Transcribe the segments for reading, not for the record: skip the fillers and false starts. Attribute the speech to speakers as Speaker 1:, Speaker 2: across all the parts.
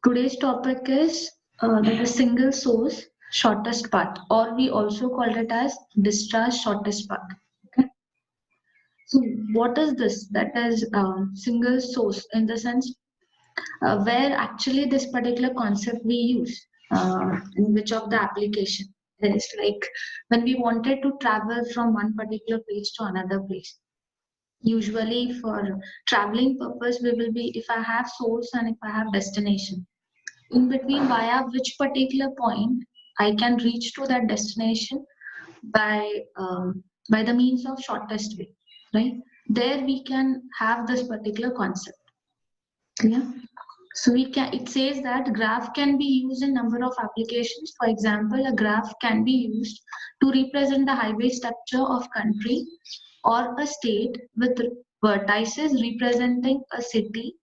Speaker 1: Today's topic is the single source shortest path, or we also call it as discharge shortest path. Okay. So, what is this? That is single source in the sense where actually this particular concept we use in which of the application is like when we wanted to travel from one particular place to another place. Usually, for traveling purpose, we will be if I have source and if I have destination in between via which particular point I can reach to that destination by the means of shortest way, right? There we can have this particular concept. Yeah. So we can. It says that graph can be used in number of applications. For example, a graph can be used to represent the highway structure of country or a state with vertices representing a city.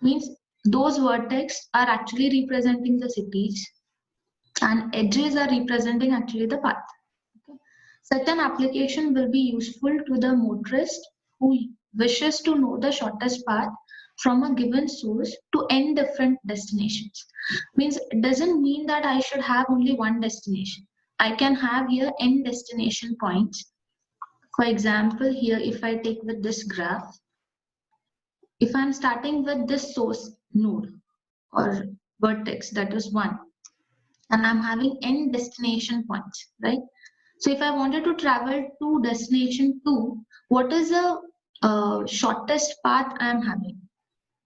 Speaker 1: Means those vertex are actually representing the cities and edges are representing actually the path. Okay. Such an application will be useful to the motorist who wishes to know the shortest path from a given source to n different destinations. Means it doesn't mean that I should have only one destination. I can have here n destination points. For example, here if I take with this graph, if I'm starting with this source node or vertex that is 1, and I'm having n destination points, right? So if I wanted to travel to destination 2, what is the shortest path I'm having?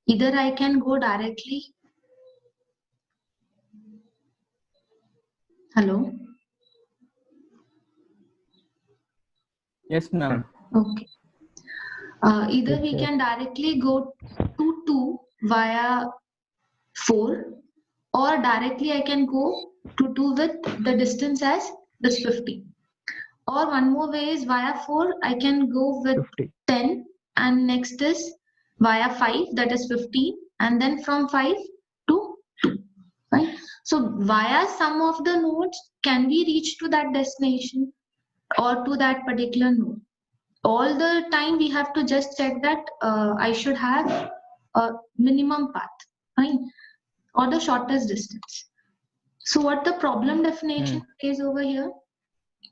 Speaker 1: Either I can go directly. Hello?
Speaker 2: Yes, ma'am.
Speaker 1: Okay. Either we can directly go to 2 via 4, or directly I can go to 2 with the distance as this 50. Or one more way is via 4, I can go with
Speaker 2: 50.
Speaker 1: 10, and next is via 5, that is 15, and then from 5 to 2. Right? So via some of the nodes can we reach to that destination or to that particular node. All the time we have to just check that I should have a minimum path, right? Or the shortest distance. So what the problem definition is over here?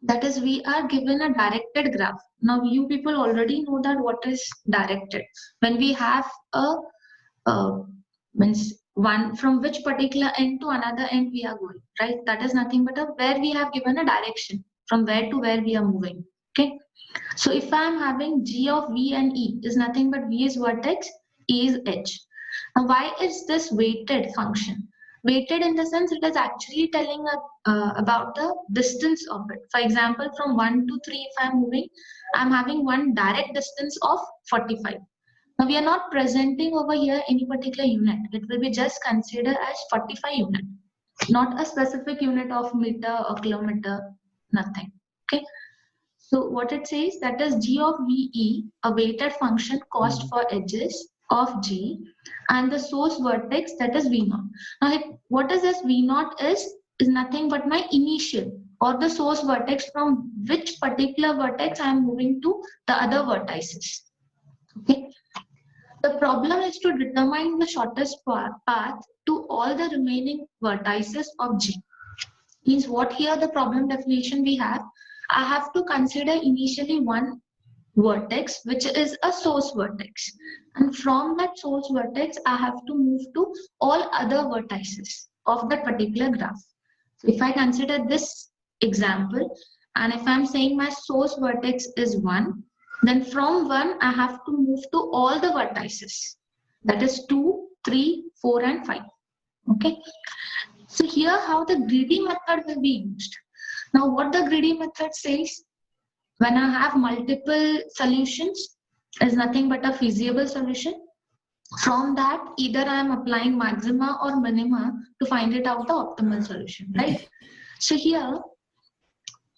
Speaker 1: That is, we are given a directed graph. Now, you people already know that what is directed. When we have a means one from which particular end to another end we are going, right? That is nothing but a where we have given a direction from where to where we are moving. Okay. So if I am having G of V and E is nothing but V is vertex, E is edge. Now, why is this weighted function? Weighted in the sense it is actually telling about the distance of it. For example, from 1 to 3, if I'm moving, I'm having one direct distance of 45. Now, we are not presenting over here any particular unit. It will be just considered as 45 unit, not a specific unit of meter or kilometer, nothing. Okay. So what it says, that is G of VE, a weighted function cost for edges of G, and the source vertex, that is V naught. Now, what is this V naught is nothing but my initial or the source vertex from which particular vertex I am moving to the other vertices. Okay. The problem is to determine the shortest path to all the remaining vertices of G. Means what here the problem definition we have, I have to consider initially one vertex which is a source vertex, and from that source vertex I have to move to all other vertices of that particular graph. So if I consider this example, and if I'm saying my source vertex is 1, then from 1 I have to move to all the vertices, that is 2, 3, 4 and 5. Okay. So here how the greedy method will be used. Now what the greedy method says, when I have multiple solutions, is nothing but a feasible solution. From that, either I am applying maxima or minima to find it out the optimal solution, right? So here,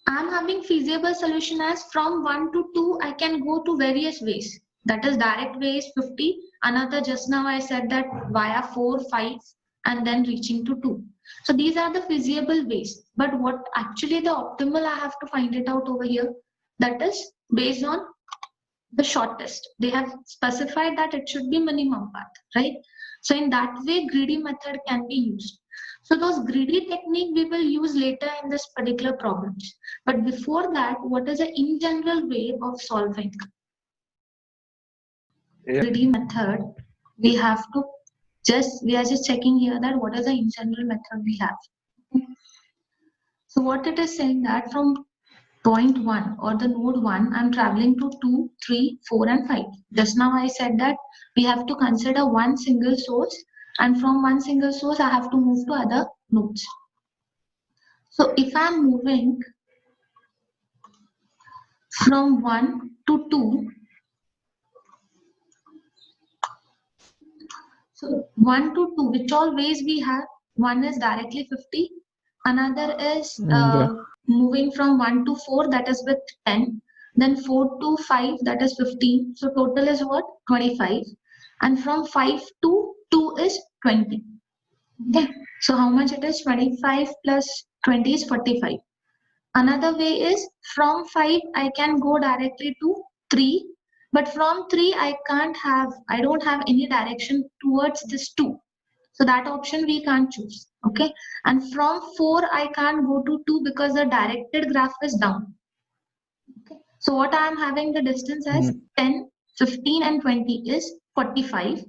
Speaker 1: I am having feasible solution as from 1 to 2, I can go to various ways. That is direct way is 50. Another just now I said that via 4, 5 and then reaching to 2. So these are the feasible ways. But what actually the optimal I have to find it out over here. That is based on the shortest. They have specified that it should be minimum path, right? So in that way, greedy method can be used. So those greedy technique we will use later in this particular problems. But before that, what is the in general way of solving greedy method? We are just checking here that what is the in general method we have. So what it is saying that from point 1 or the node 1, I'm traveling to 2, 3, 4 and 5. Just now I said that we have to consider one single source, and from one single source I have to move to other nodes. So if I'm moving from 1 to 2, so 1 to 2, which all ways we have? One is directly 50, another is moving from 1 to 4, that is with 10, then 4 to 5, that is 15. So total is what? 25. And from 5 to 2 is 20. Okay. So how much it is? 25 plus 20 is 45. Another way is from 5 I can go directly to 3, but from 3 I don't have any direction towards this 2. So that option we can't choose. Okay. And from 4 I can't go to 2 because the directed graph is down. Okay. So what I am having the distance as 10, 15 and 20 is 45.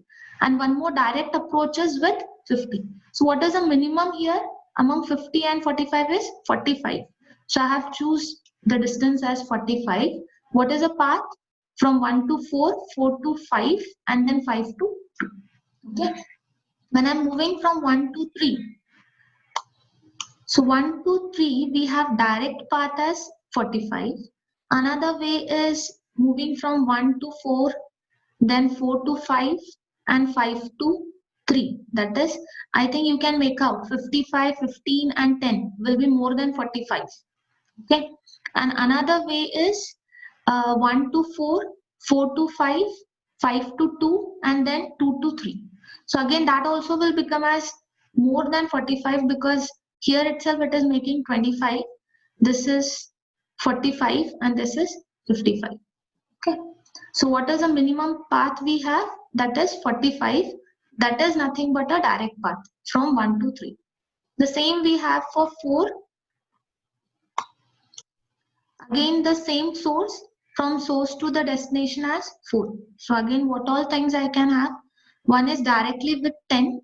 Speaker 1: And one more direct approach is with 50. So what is the minimum here among 50 and 45 is 45. So I have choose the distance as 45. What is the path? From 1 to 4, 4 to 5 and then 5 to 2. Okay. When I'm moving from 1 to 3, so 1 to 3 we have direct path as 45. Another way is moving from 1 to 4, then 4 to 5 and 5 to 3. That is, I think you can make out 55, 15 and 10 will be more than 45. Okay. And another way is 1 to 4, 4 to 5, 5 to 2 and then 2 to 3. So again that also will become as more than 45 because here itself it is making 25. This is 45 and this is 55. Okay. So what is the minimum path we have? That is 45. That is nothing but a direct path from 1 to 3. The same we have for 4. Again the same source, from source to the destination as 4. So again what all things I can have? One is directly with 10.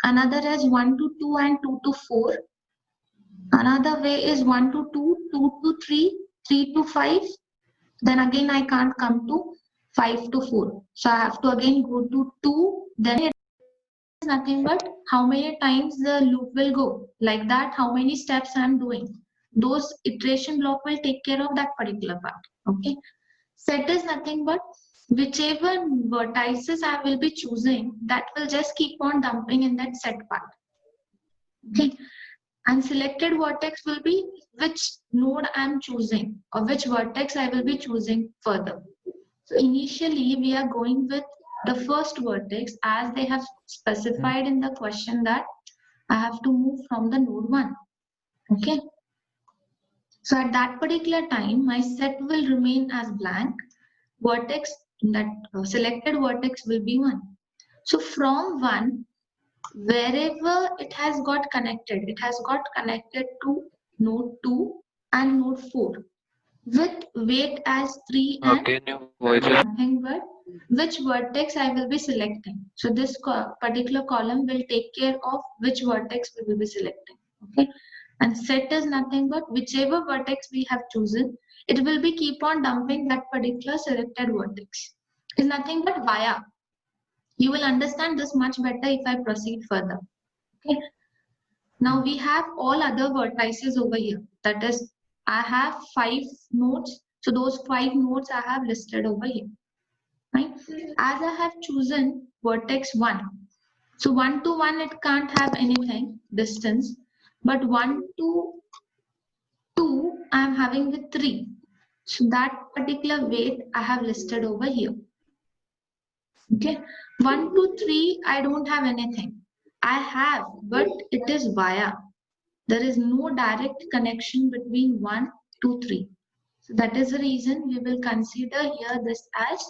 Speaker 1: Another is 1 to 2 and 2 to 4. Another way is 1 to 2, 2 to 3, 3 to 5. Then again I can't come to 5 to 4. So I have to again go to 2. Then it is nothing but how many times the loop will go. Like that, how many steps I am doing. Those iteration block will take care of that particular part. Okay. Set is nothing but whichever vertices I will be choosing, that will just keep on dumping in that set part. Okay. And selected vertex will be which node I am choosing or which vertex I will be choosing further. So initially we are going with the first vertex as they have specified in the question that I have to move from the node 1. Okay. So at that particular time, my set will remain as blank. Vertex, that selected vertex will be 1. So from 1, wherever it has got connected to node 2 and node 4 with weight as 3 and nothing but which vertex I will be selecting. So this particular column will take care of which vertex we will be selecting. Okay. And set is nothing but whichever vertex we have chosen, it will be keep on dumping that particular selected vertex. Is nothing but via. You will understand this much better if I proceed further. Okay. Now we have all other vertices over here. That is, I have 5 nodes. So those 5 nodes I have listed over here. Right? As I have chosen vertex 1. So 1 to 1 it can't have anything, distance. But 1 to 2 I am having with 3. So that particular weight I have listed over here. Okay. 1 to 3 I don't have anything. I have, but it is via. There is no direct connection between 1 to 3. So that is the reason we will consider here this as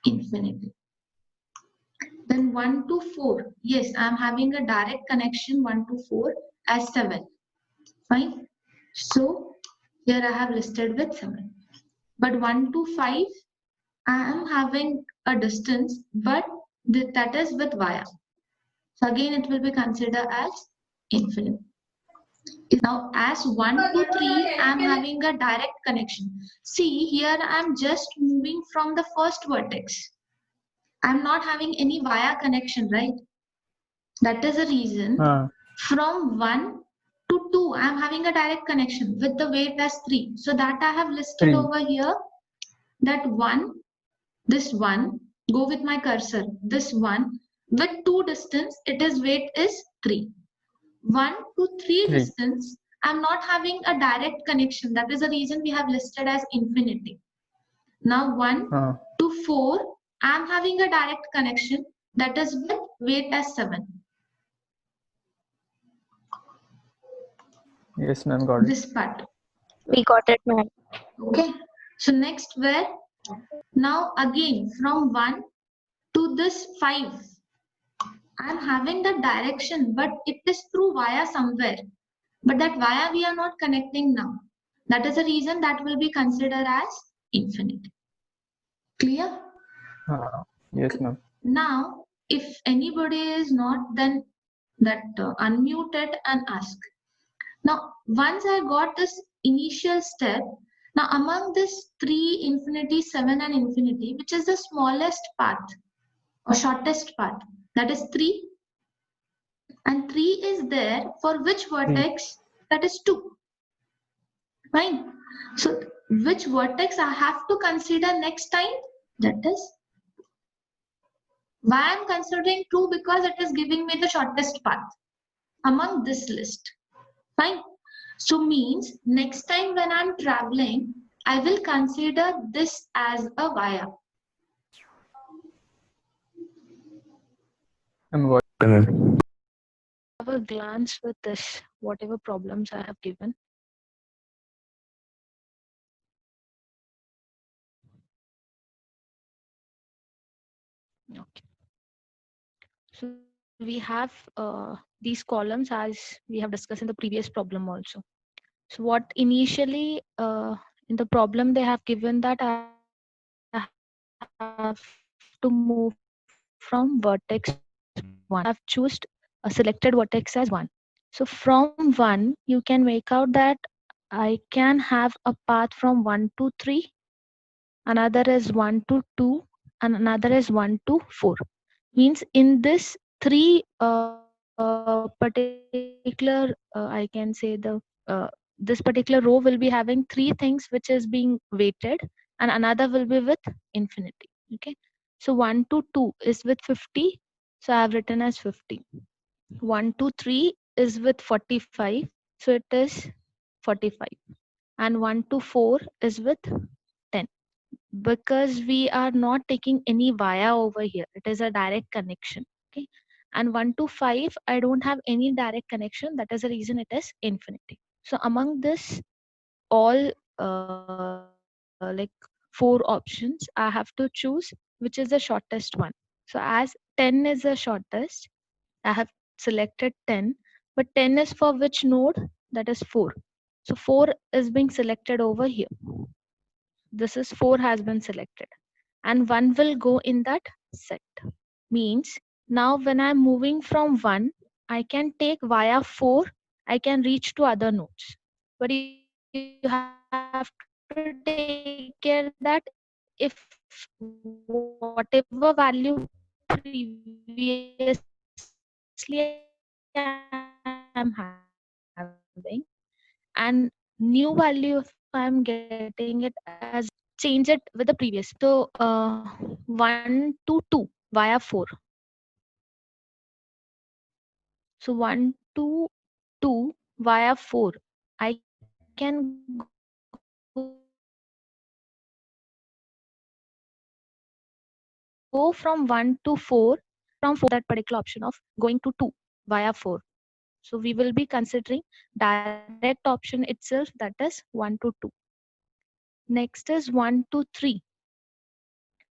Speaker 1: infinity. Then 1 to 4. Yes, I'm having a direct connection 1 to 4 as 7. Fine. So here I have listed with 7. But 1 to 5, I am having a distance, but that is with via. So again, it will be considered as infinite. Now, as 1 to 3, I am having a direct connection. See, here I am just moving from the first vertex. I am not having any via connection, right? That is the reason. From 1 to 2, I am having a direct connection with the weight as 3. So that I have listed
Speaker 2: 3.
Speaker 1: over here. That 1, this 1, go with my cursor. This 1, with 2 distance, it is weight is 3. 1 to 3
Speaker 2: 3.
Speaker 1: distance, I'm not having a direct connection. That is the reason we have listed as infinity. Now 1 to 4, I'm having a direct connection. That is with weight as 7.
Speaker 2: Yes, ma'am, got it.
Speaker 1: This part.
Speaker 3: We got it, ma'am.
Speaker 1: Okay. So next where? Now again from 1 to this 5. I'm having the direction, but it is through via somewhere. But that via we are not connecting now. That is the reason that will be considered as infinite. Clear?
Speaker 2: Yes, ma'am.
Speaker 1: Now, if anybody is not, then that unmute it and ask. Now, once I got this initial step, now among this 3, infinity, 7 and infinity, which is the smallest path or shortest path? That is 3. And 3 is there for which vertex? That is 2. Fine. So which vertex I have to consider next time? That is why I'm considering 2, because it is giving me the shortest path among this list. Fine. So means next time when I'm traveling, I will consider this as a via.
Speaker 3: Have a glance with this, whatever problems I have given. Okay. So we have these columns as we have discussed in the previous problem also. So what initially in the problem they have given that I have to move from vertex 1. I have chosen a selected vertex as 1. So from 1 you can make out that I can have a path from 1 to 3, another is 1 to 2, and another is 1 to 4. Means in this 3 particular I can say the this particular row will be having 3 things which is being weighted, and another will be with infinity. Okay, so 1 to 2 is with 50, so I have written as 50. 1 to 3 is with 45, so it is 45, and 1 to 4 is with 10. Because we are not taking any via over here, it is a direct connection. Okay, and 1 to 5 I don't have any direct connection, that is the reason it is infinity. So among this all like 4 options, I have to choose which is the shortest one. So as 10 is the shortest, I have selected 10, but 10 is for which node? That is 4. So 4 is being selected over here. This is 4 has been selected, and 1 will go in that set. Means now when I'm moving from 1, I can take via 4, I can reach to other nodes. But you have to take care that if whatever value previously I'm having, and new value if I'm getting it as change it with the previous. So 1 to 2 via 4. So 1 to 2 via 4. I can go from 1 to 4 from 4 that particular option of going to 2 via 4. So we will be considering direct option itself, that is 1 to 2. Next is 1 to 3.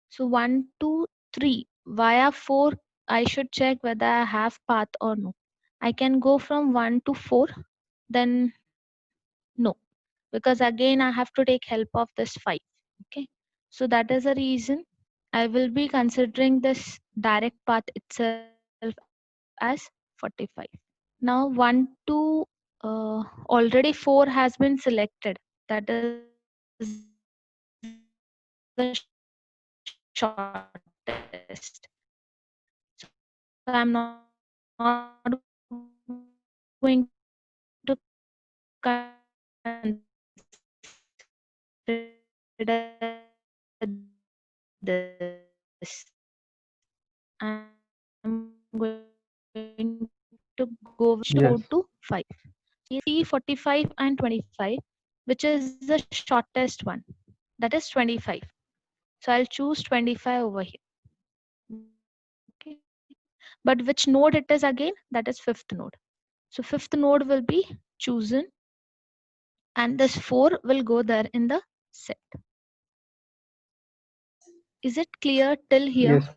Speaker 3: So 1 to 3 via 4 I should check whether I have path or no. I can go from 1 to 4, then no, because again I have to take help of this 5. Okay, so that is the reason I will be considering this direct path itself as 45. Now 1 to already 4 has been selected. That is the shortest. So I'm not going to consider this. I'm going to go with
Speaker 2: Yes.
Speaker 3: 4 to 5. See 45 and 25, which is the shortest one. That is 25. So I'll choose 25 over here. Okay. But which node it is again? That is fifth node. So fifth node will be chosen, and this 4 will go there in the set. Is it clear till here?
Speaker 2: Yes.